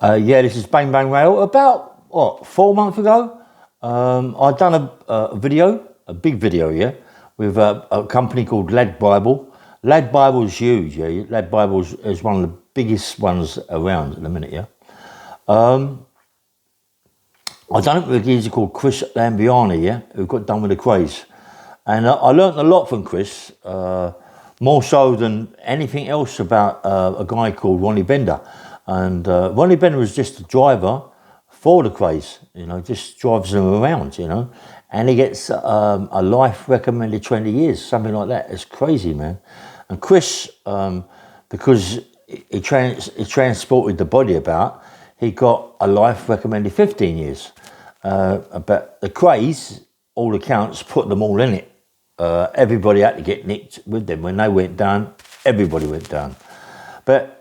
Yeah, this is Bang Bang Rail. About, 4 months ago, I'd done a video, a big video, yeah, with a company called Ladbible. Ladbible's huge, yeah. Ladbible is one of the biggest ones around at the minute, yeah. I done it with a geezer called Chris Lambrianou, yeah, who got done with the craze. And I learnt a lot from Chris, more so than anything else about a guy called Ronnie Bender. And Ronnie Bender was just a driver for the craze, just drives them around, and he gets a life recommended 20 years, something like that. It's crazy, man. And Chris, because he transported the body about, he got a life recommended 15 years. But the craze, all accounts, put them all in it. Everybody had to get nicked with them. When they went down, everybody went down. But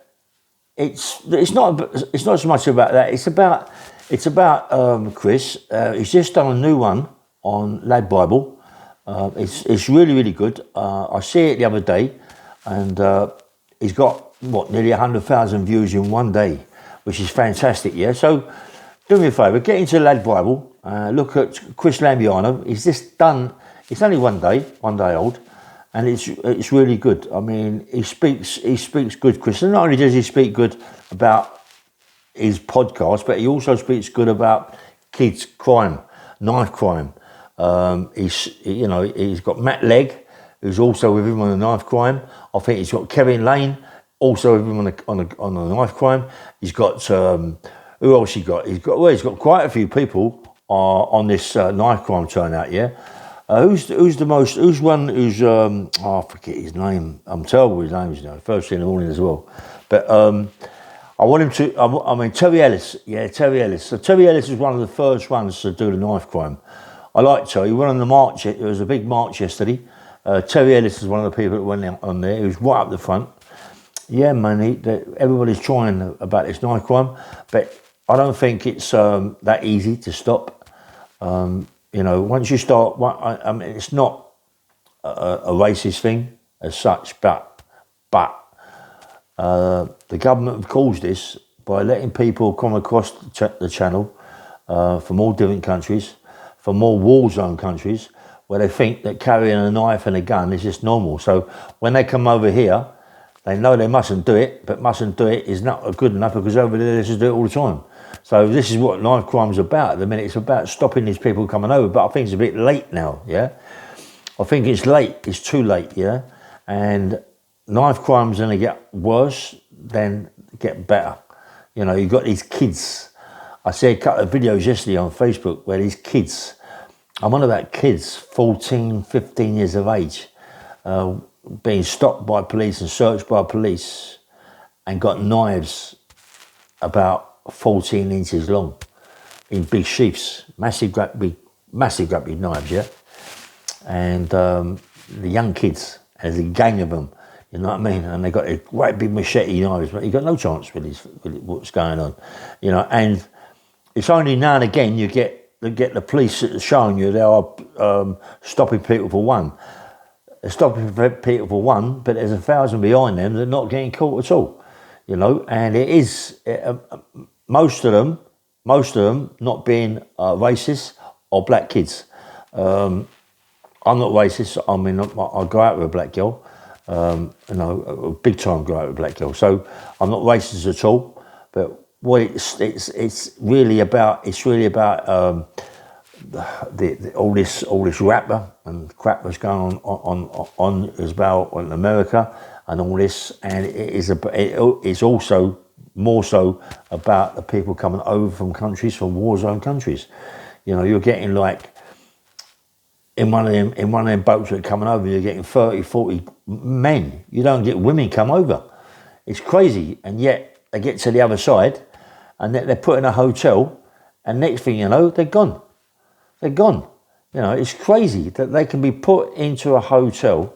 it's not so much about that. It's about Chris. He's just done a new one on Ladbible. It's really, really good. I see it the other day, and he's got nearly 100,000 views in one day, which is fantastic. Yeah. So do me a favour, get into Ladbible. Look at Chris Lambrianou. He's just done. It's only one day old. And it's really good. I mean, he speaks good, Chris. And not only does he speak good about his podcast, but he also speaks good about kids' crime, knife crime. He's got Matt Legg, who's also with him on the knife crime. I think he's got Kevin Lane, also with him on the knife crime. He's got who else he got? He's got quite a few people on this knife crime turnout. Yeah. I forget his name. I'm terrible with names, first thing in the morning as well. But I want him to, Terry Ellis. Yeah, Terry Ellis. So Terry Ellis was one of the first ones to do the knife crime. I like Terry. He went on the march. It was a big march yesterday. Terry Ellis is one of the people that went on there. He was right up the front. Yeah, man, everybody's trying about this knife crime. But I don't think it's that easy to stop. Once you start, it's not a racist thing as such, but the government have caused this by letting people come across the channel from all different countries, from all war zone countries, where they think that carrying a knife and a gun is just normal. So when they come over here, they know they mustn't do it, but mustn't do it is not good enough because over there they just do it all the time. So this is what knife crime's about at the minute. It's about stopping these people coming over, but I think it's a bit late now, yeah? I think it's late, it's too late, yeah? And knife crime's going to get worse than get better. You've got these kids. I saw a couple of videos yesterday on Facebook where these kids, I'm on about kids, 14, 15 years of age, being stopped by police and searched by police and got knives about 14 inches long in big sheaths, massive great big knives, yeah. And the young kids, there's a gang of them, you know what I mean? And they got a great big machete knives, but you got no chance with what's going on, And it's only now and again you get the police showing you they are stopping people for one. They're stopping people for one, but there's 1,000 behind them that are not getting caught at all, And it is. Most of them not being racist or black kids. I'm not racist. I go out with a black girl, a big time go out with a black girl. So I'm not racist at all. But what it's really about all this rapper and crap that's going on as well in America and all this, and it's also more so about the people coming over from war zone countries. You're getting like in one of them boats that are coming over, you're getting 30, 40 men. You don't get women come over. It's crazy, and yet they get to the other side, and they're put in a hotel, and next thing you know, they're gone. They're gone. It's crazy that they can be put into a hotel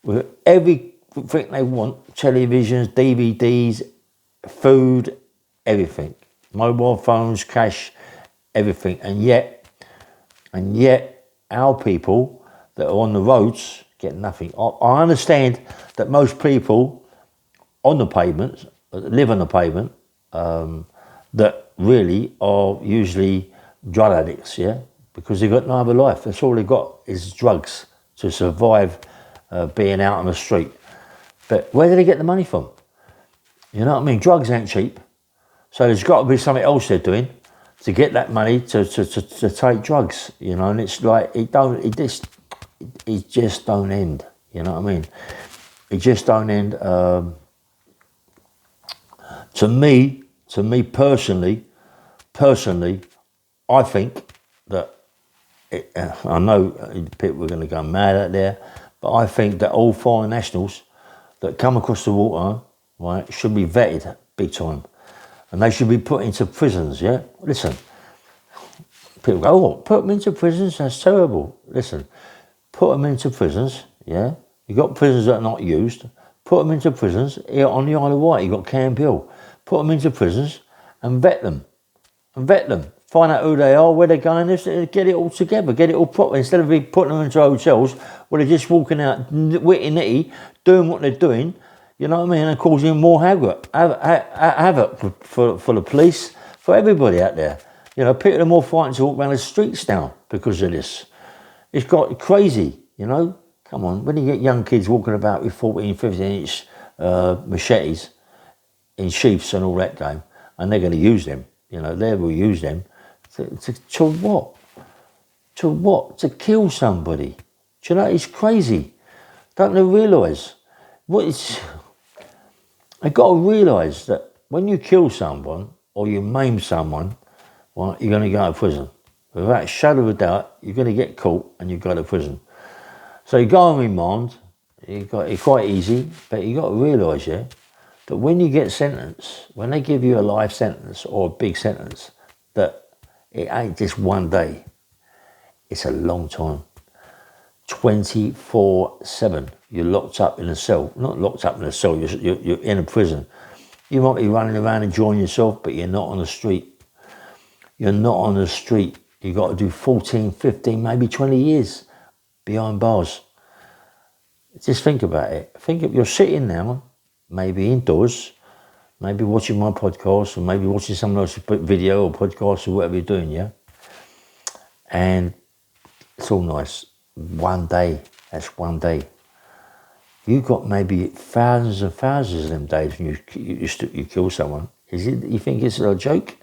with everything they want: televisions, DVDs, food, everything, mobile phones, cash, everything, and yet our people that are on the roads get nothing. I understand that most people on the pavement, live on the pavement, that really are usually drug addicts, yeah? Because they've got no other life. That's all they've got is drugs to survive being out on the street. But where do they get the money from? You know what I mean? Drugs ain't cheap. So there's got to be something else they're doing to get that money to take drugs, you know, and it's like, it just don't end, you know what I mean? It just don't end. To me personally, I think that, I know people are going to go mad out there, but I think that all foreign nationals that come across the water, right, should be vetted big time. And they should be put into prisons, yeah? Listen, people go, oh, put them into prisons, that's terrible. Listen, put them into prisons, yeah? You've got prisons that are not used. Put them into prisons. Here on the Isle of Wight, you've got Camp Hill. Put them into prisons and vet them. Find out who they are, where they're going, get it all together, get it all proper. Instead of putting them into hotels where they're just walking out witty-nitty, doing what they're doing, you know what I mean, and causing more havoc for the police, for everybody out there. You know, people are more frightened to walk around the streets now because of this. It's got crazy, you know. Come on, when you get young kids walking about with 14, 15-inch machetes in sheaths and all that game, and they're going to use them, you know, they will use them to what? To what? To kill somebody. Do you know, it's crazy. Don't they realise what it's... They've got to realise that when you kill someone or you maim someone, well, you're going to go to prison. Without a shadow of a doubt, you're going to get caught and you go to prison. So you go on remand, it's quite easy, but you got to realise, yeah, that when you get sentenced, when they give you a life sentence or a big sentence, that it ain't just one day. It's a long time. 24/7. You're locked up in a cell. Not locked up in a cell, you're in a prison. You might be running around enjoying yourself, but you're not on the street. You're not on the street. You've got to do 14, 15, maybe 20 years behind bars. Just think about it. Think if you're sitting now, maybe indoors, maybe watching my podcast, or maybe watching someone else's video or podcast or whatever you're doing, yeah? And it's all nice. One day, that's one day. You've got maybe thousands and thousands of them days when you kill someone. You think it's a joke?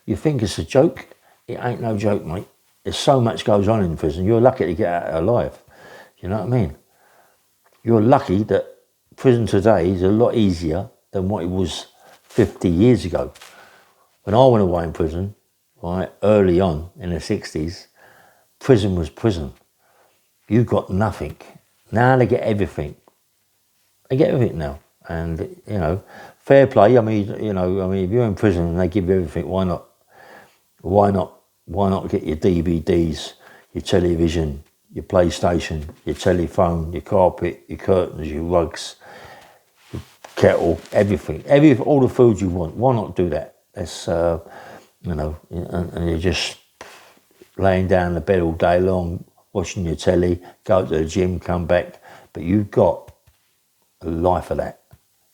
You think it's a joke? It ain't no joke, mate. There's so much goes on in prison. You're lucky to get out alive. You know what I mean? You're lucky that prison today is a lot easier than what it was 50 years ago. When I went away in prison, right, early on in the 60s, prison was prison. You got nothing. Now they get everything. They get everything now. And, you know, fair play. I mean, if you're in prison and they give you everything, why not? Why not get your DVDs, your television, your PlayStation, your telephone, your carpet, your curtains, your rugs, your kettle, everything, all the food you want. Why not do that? That's, and you're just laying down in the bed all day long, watching your telly, go to the gym, come back. But you've got a life of that.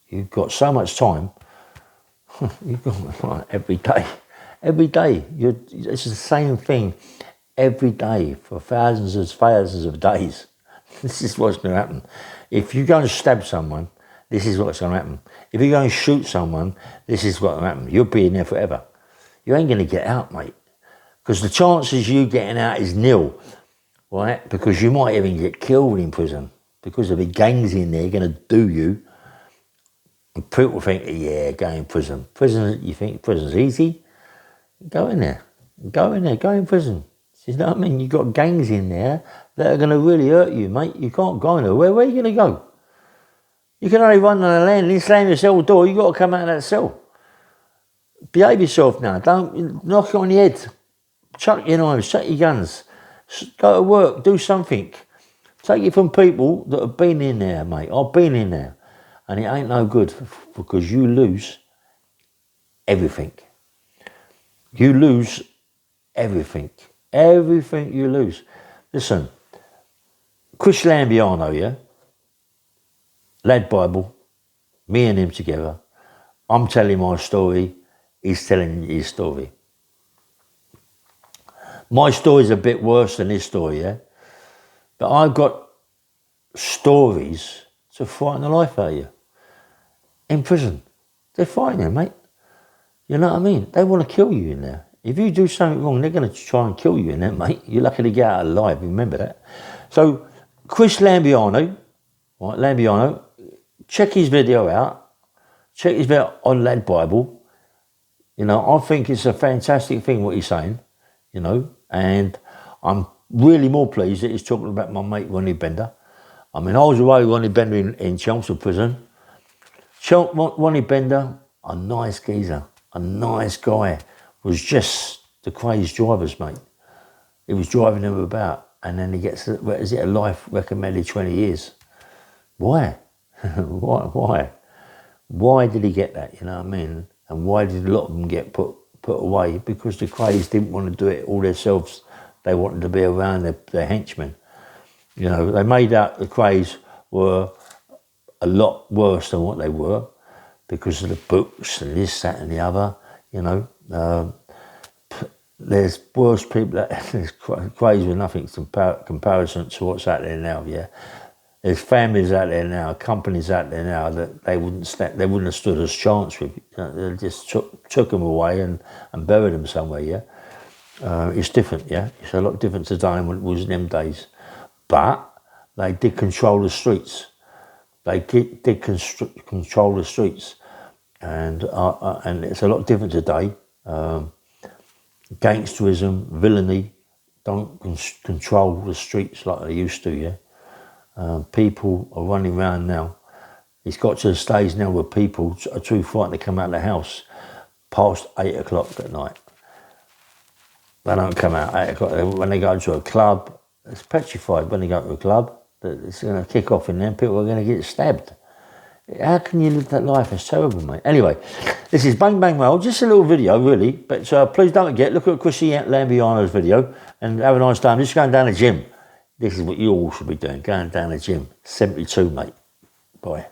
You've got so much time. You've got like, every day. It's the same thing every day for thousands of days. This is what's going to happen. If you go and stab someone, this is what's going to happen. If you go and shoot someone, this is what's going to happen. You'll be in there forever. You ain't going to get out, mate. Because the chances you getting out is nil, right? Because you might even get killed in prison. Because there'll be gangs in there going to do you. And people think, yeah, go in prison. You think prison's easy? Go in there. Go in prison. You know what I mean? You've got gangs in there that are going to really hurt you, mate. You can't go anywhere. Where are you going to go? You can only run on the land and slam your cell door. You've got to come out of that cell. Behave yourself now. Don't knock it on the head. Chuck your knives, chuck your guns. Go to work, do something. Take it from people that have been in there, mate. I've been in there. And it ain't no good because you lose everything. You lose everything. Everything you lose. Listen, Chris Lambrianou, yeah? Ladbible, me and him together. I'm telling my story. he's telling his story. My story's a bit worse than his story, yeah? But I've got stories to frighten the life out of you. In prison. They're fighting you, mate. You know what I mean? They want to kill you in there. If you do something wrong, they're going to try and kill you in there, mate. You're lucky to get out alive, remember that. So, Chris Lambrianou, right, Lambrianou, check his video out. Check his video on Ladbible. You know, I think it's a fantastic thing what he's saying, you know, and I'm really more pleased that he's talking about my mate Ronnie Bender. I mean, I was away with Ronnie Bender in Chelmsford prison. Ronnie Bender, a nice geezer, a nice guy, was just the crazy driver's mate. He was driving them about, and then he gets, is it a life recommended 20 years? Why? Why did he get that, you know what I mean? And why did a lot of them get put away? Because the crazies didn't want to do it all themselves. They wanted to be around their henchmen. You know, they made out the crazies were a lot worse than what they were because of the books and this, that and the other, you know. There's worse people, there's crazy with nothing comparison to what's out there now, yeah. There's families out there now, companies out there now that they wouldn't have stood a chance with. You know, they just took them away and buried them somewhere, yeah. It's different, yeah. It's a lot different today than it was in them days. But they did control the streets. They did control the streets, and it's a lot different today. Gangsterism, villainy, don't control the streets like they used to, yeah. People are running around now. It's got to the stage now where people are too frightened to come out of the house past 8 o'clock at night. They don't come out 8 o'clock. When they go to a club, it's petrified when they go to a club. It's going to kick off in there, people are going to get stabbed. How can you live that life? It's terrible, mate. Anyway, this is Bang Bang Roll, just a little video, really. But please don't forget, look at Chris Lambrianou's video and have a nice time. Just going down the gym. This is what you all should be doing, going down the gym. 72, mate. Bye.